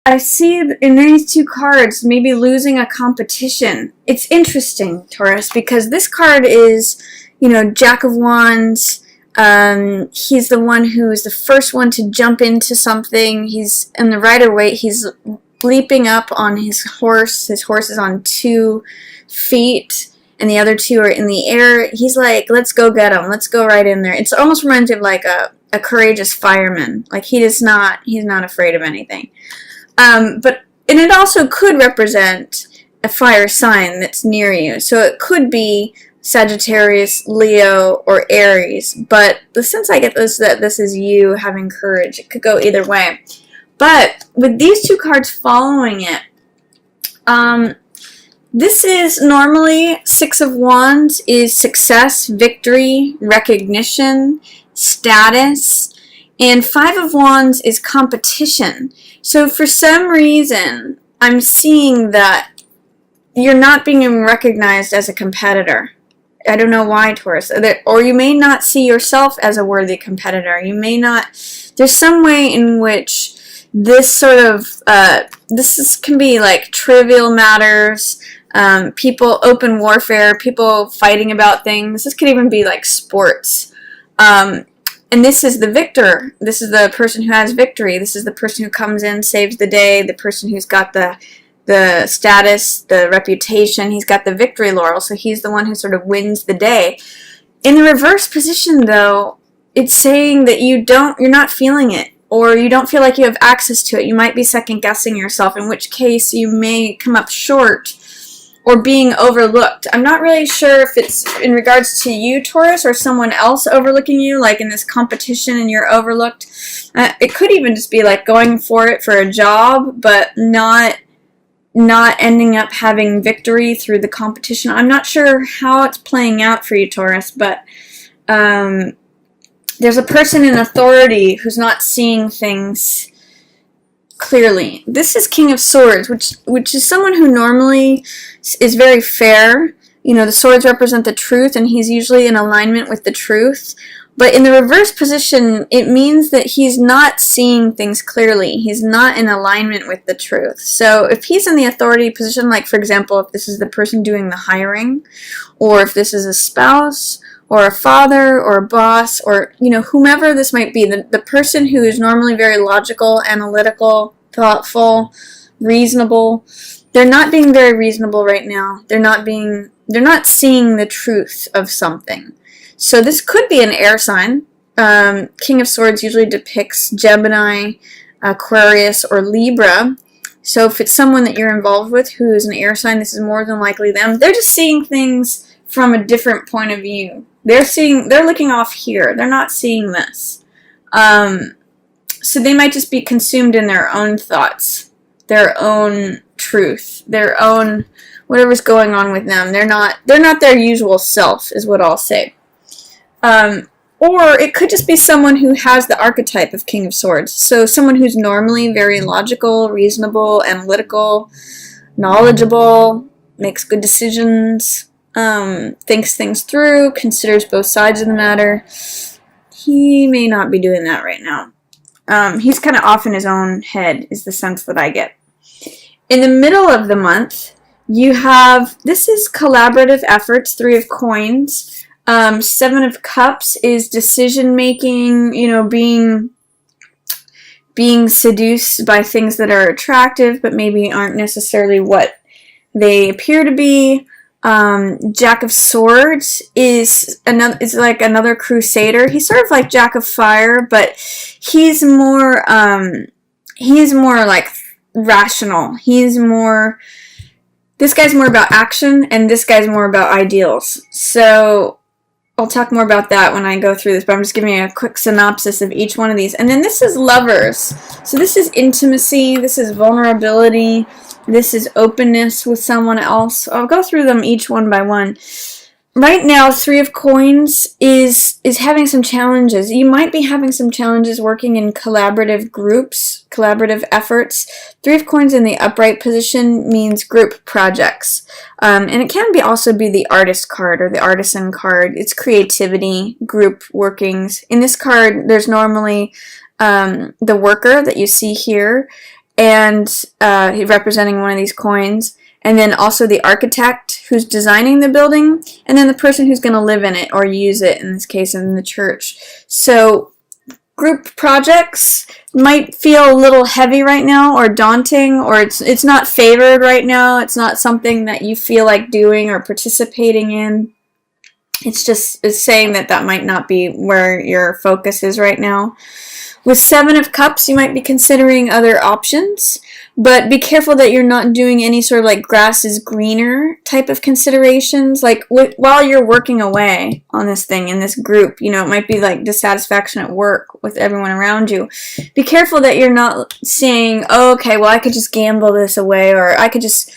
I see in these two cards maybe losing a competition. It's interesting, Taurus, because this card is, Jack of Wands. He's the one who is the first one to jump into something. He's in the rider weight. He's leaping up on his horse. His horse is on 2 feet, and the other 2 are in the air. He's like, let's go get him. Let's go right in there. It almost reminds me of like a courageous fireman. Like he's not afraid of anything. And it also could represent a fire sign that's near you. So it could be Sagittarius, Leo, or Aries. But the sense I get is that this is you having courage. It could go either way. But with these 2 cards following it, this is normally 6 of Wands is success, victory, recognition, status. And 5 of Wands is competition. So for some reason, I'm seeing that you're not being recognized as a competitor. I don't know why, Taurus. Or you may not see yourself as a worthy competitor. You may not. There's some way in which this sort of, can be like trivial matters, people, open warfare, people fighting about things. This could even be like sports. And this is the victor. This is the person who has victory. This is the person who comes in, saves the day, the person who's got the status, the reputation. He's got the victory laurel, so he's the one who sort of wins the day. In the reverse position, though, it's saying that you're not feeling it, or you don't feel like you have access to it. You might be second-guessing yourself, in which case you may come up short or being overlooked. I'm not really sure if it's in regards to you, Taurus, or someone else overlooking you, like in this competition and you're overlooked. It could even just be like going for it for a job, but not ending up having victory through the competition. I'm not sure how it's playing out for you, Taurus, but there's a person in authority who's not seeing things clearly. This is King of Swords, which is someone who normally is very fair. The swords represent the truth, and he's usually in alignment with the truth. But in the reverse position, it means that he's not seeing things clearly. He's not in alignment with the truth. So if he's in the authority position, like for example, if this is the person doing the hiring, or if this is a spouse, or a father, or a boss, or, whomever this might be, the person who is normally very logical, analytical, thoughtful, reasonable, they're not being very reasonable right now. They're not seeing the truth of something. So this could be an air sign. King of Swords usually depicts Gemini, Aquarius, or Libra. So if it's someone that you're involved with who is an air sign, this is more than likely them. They're just seeing things from a different point of view. They're looking off here. They're not seeing this. So they might just be consumed in their own thoughts, their own truth, their own whatever's going on with them. They're not their usual self, is what I'll say. Or it could just be someone who has the archetype of King of Swords. So someone who's normally very logical, reasonable, analytical, knowledgeable, makes good decisions, thinks things through, considers both sides of the matter. He may not be doing that right now. He's kind of off in his own head, is the sense that I get. In the middle of the month, you have, this is collaborative efforts, 3 of Coins. 7 of Cups is decision making, being seduced by things that are attractive but maybe aren't necessarily what they appear to be. Jack of Swords is like another crusader. He's sort of like Jack of Fire, but he's more like rational. This guy's more about action, and this guy's more about ideals. So I'll talk more about that when I go through this, but I'm just giving you a quick synopsis of each one of these. And then this is Lovers. So this is intimacy, this is vulnerability, this is openness with someone else. I'll go through them each one by one. Right now, 3 of Coins is having some challenges. You might be having some challenges working in collaborative groups, collaborative efforts. 3 of Coins in the upright position means group projects. And it can also be the artist card or the artisan card. It's creativity, group workings. In this card, there's normally the worker that you see here, and representing one of these coins, and then also the architect who's designing the building, and then the person who's going to live in it or use it, in this case in the church. So group projects might feel a little heavy right now or daunting, or it's not favored right now. It's not something that you feel like doing or participating in. It's saying that might not be where your focus is right now. With Seven of Cups, you might be considering other options, but be careful that you're not doing any sort of like grass is greener type of considerations. Like while you're working away on this thing in this group, you know, it might be like dissatisfaction at work with everyone around you. Be careful that you're not saying, oh, okay, well, I could just gamble this away, or I could just,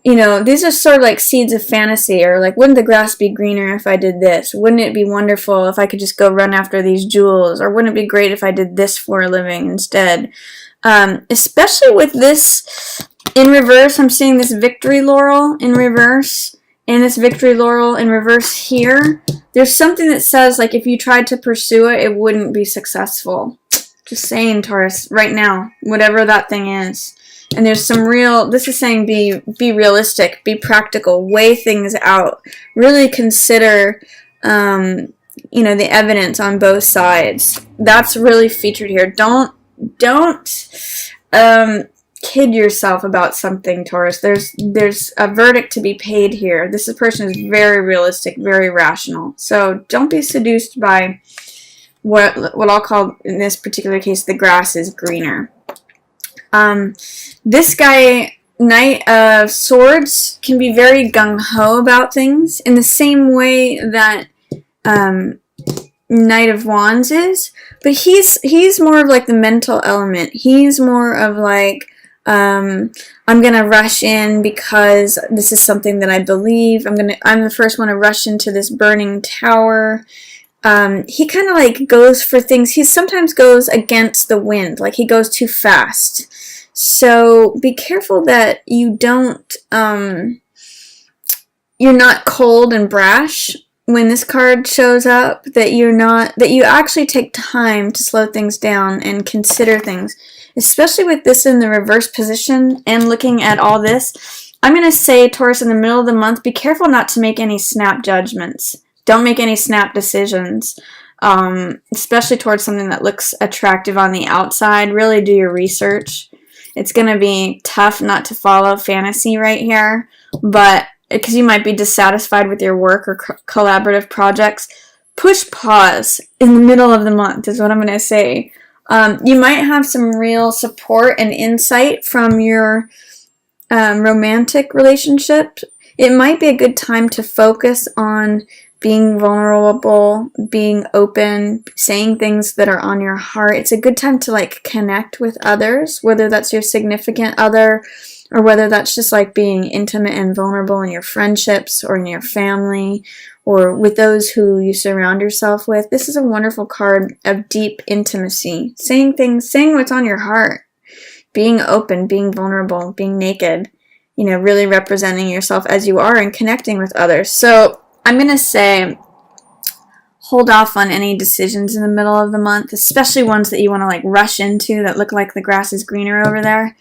you know, these are sort of like seeds of fantasy, or like, wouldn't the grass be greener if I did this? Wouldn't it be wonderful if I could just go run after these jewels? Or wouldn't it be great if I did this for a living instead? Especially with this in reverse, I'm seeing this victory laurel in reverse, and this victory laurel in reverse here. There's something that says, like, if you tried to pursue it, it wouldn't be successful. Just saying, Taurus, right now, whatever that thing is. And there's some this is saying be realistic, be practical, weigh things out, really consider, you know, the evidence on both sides. That's really featured here. Don't kid yourself about something, Taurus. There's a verdict to be paid here. This person is very realistic, very rational. So don't be seduced by what I'll call, in this particular case, the grass is greener. This guy, Knight of Swords, can be very gung-ho about things in the same way that Knight of Wands is, but he's more of like the mental element. He's more of like, I'm gonna rush in because this is something that I believe. I'm the first one to rush into this burning tower. He kind of like goes for things. He sometimes goes against the wind, like he goes too fast. So be careful that you don't, you're not cold and brash when this card shows up, that you actually take time to slow things down and consider things, especially with this in the reverse position and looking at all this. I'm going to say, Taurus, in the middle of the month, be careful not to make any snap judgments. Don't make any snap decisions, especially towards something that looks attractive on the outside. Really do your research. It's going to be tough not to follow fantasy right here, but because you might be dissatisfied with your work or collaborative projects, push pause in the middle of the month is what I'm going to say. You might have some real support and insight from your romantic relationship. It might be a good time to focus on being vulnerable, being open, saying things that are on your heart. It's a good time to like connect with others, whether that's your significant other or whether that's just like being intimate and vulnerable in your friendships or in your family or with those who you surround yourself with. This is a wonderful card of deep intimacy, saying things, saying what's on your heart, being open, being vulnerable, being naked, you know, really representing yourself as you are and connecting with others. So I'm going to say hold off on any decisions in the middle of the month, especially ones that you want to like rush into that look like the grass is greener over there.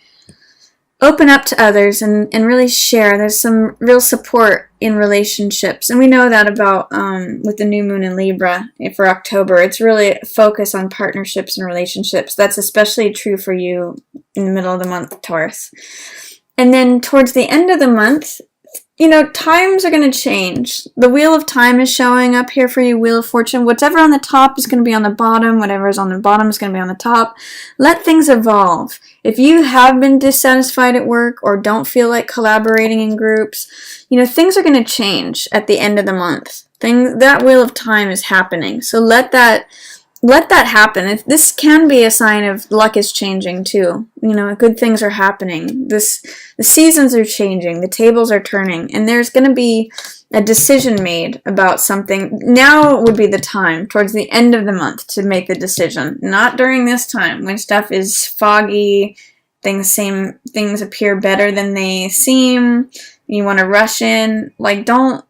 Open up to others and really share. There's some real support in relationships. And we know that about with the new moon in Libra for October. It's really focus on partnerships and relationships. That's especially true for you in the middle of the month, Taurus. And then towards the end of the month, you know, times are going to change. The Wheel of Time is showing up here for you, Wheel of Fortune. Whatever on the top is going to be on the bottom. Whatever is on the bottom is going to be on the top. Let things evolve. If you have been dissatisfied at work or don't feel like collaborating in groups, you know, things are going to change at the end of the month. That Wheel of Time is happening. So let that happen. This can be a sign of luck is changing too. You know, good things are happening. The seasons are changing. The tables are turning. And there's going to be a decision made about something. Now would be the time, towards the end of the month, to make the decision. Not during this time, when stuff is foggy, things appear better than they seem, you want to rush in. Like, don't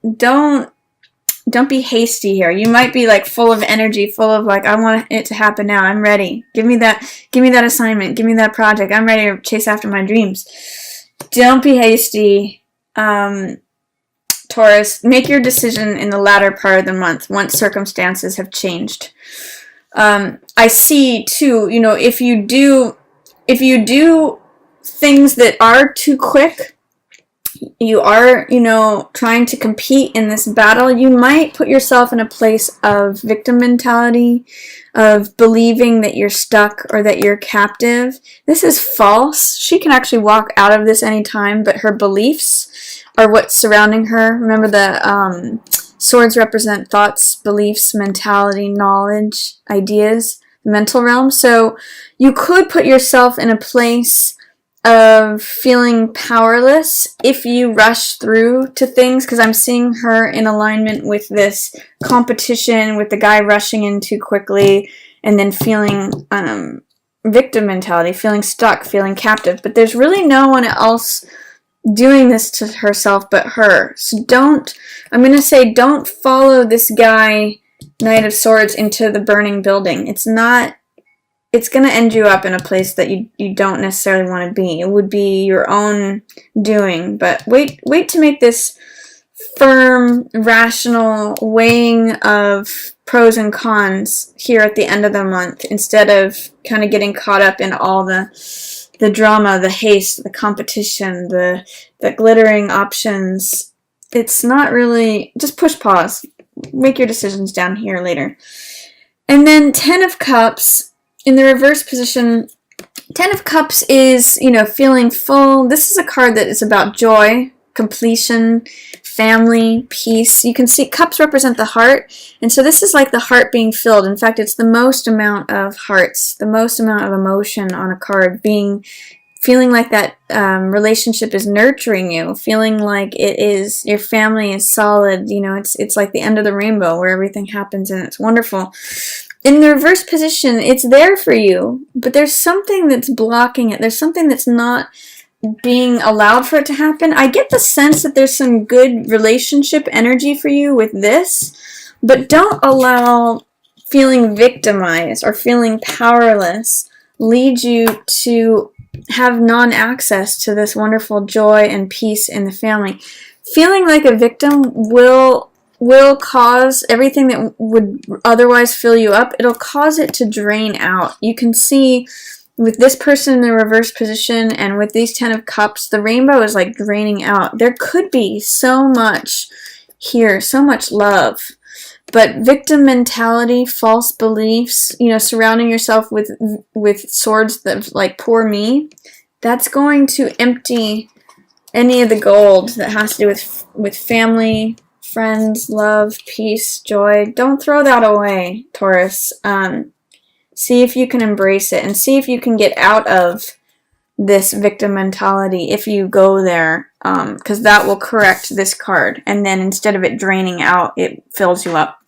don't be hasty here. You might be like full of energy, full of like, I want it to happen now. I'm ready. Give me that assignment. Give me that project. I'm ready to chase after my dreams. Don't be hasty. Taurus, make your decision in the latter part of the month once circumstances have changed. I see too, you know, if you do things that are too quick, you are, you know, trying to compete in this battle, you might put yourself in a place of victim mentality, of believing that you're stuck or that you're captive. This is false. She can actually walk out of this anytime, but her beliefs are what's surrounding her. Remember, the swords represent thoughts, beliefs, mentality, knowledge, ideas, mental realm. So you could put yourself in a place of feeling powerless if you rush through to things, because I'm seeing her in alignment with this competition, with the guy rushing in too quickly, and then feeling victim mentality, feeling stuck, feeling captive. But there's really no one else doing this to herself but her. So I'm going to say don't follow this guy, Knight of Swords, into the burning building. It's going to end you up in a place that you don't necessarily want to be. It would be your own doing, but wait to make this firm, rational weighing of pros and cons here at the end of the month, instead of kind of getting caught up in all the drama, the haste, the competition, the glittering options. It's not really, just push pause. Make your decisions down here later. And then 10 of Cups. In the reverse position, 10 of Cups is, you know, feeling full. This is a card that is about joy, completion, family, peace. You can see Cups represent the heart, and so this is like the heart being filled. In fact, it's the most amount of hearts, the most amount of emotion on a card, feeling like that relationship is nurturing you, feeling like your family is solid. You know, it's like the end of the rainbow where everything happens and it's wonderful. In the reverse position, it's there for you, but there's something that's blocking it. There's something that's not being allowed for it to happen. I get the sense that there's some good relationship energy for you with this, but don't allow feeling victimized or feeling powerless lead you to have non-access to this wonderful joy and peace in the family. Feeling like a victim will cause everything that would otherwise fill you up, it'll cause it to drain out. You can see with this person in the reverse position and with these 10 of Cups, the rainbow is like draining out. There could be so much here, so much love. But victim mentality, false beliefs, you know, surrounding yourself with swords that like poor me, that's going to empty any of the gold that has to do with family, friends, love, peace, joy. Don't throw that away, Taurus. See if you can embrace it and see if you can get out of this victim mentality if you go there, because that will correct this card. And then instead of it draining out, it fills you up.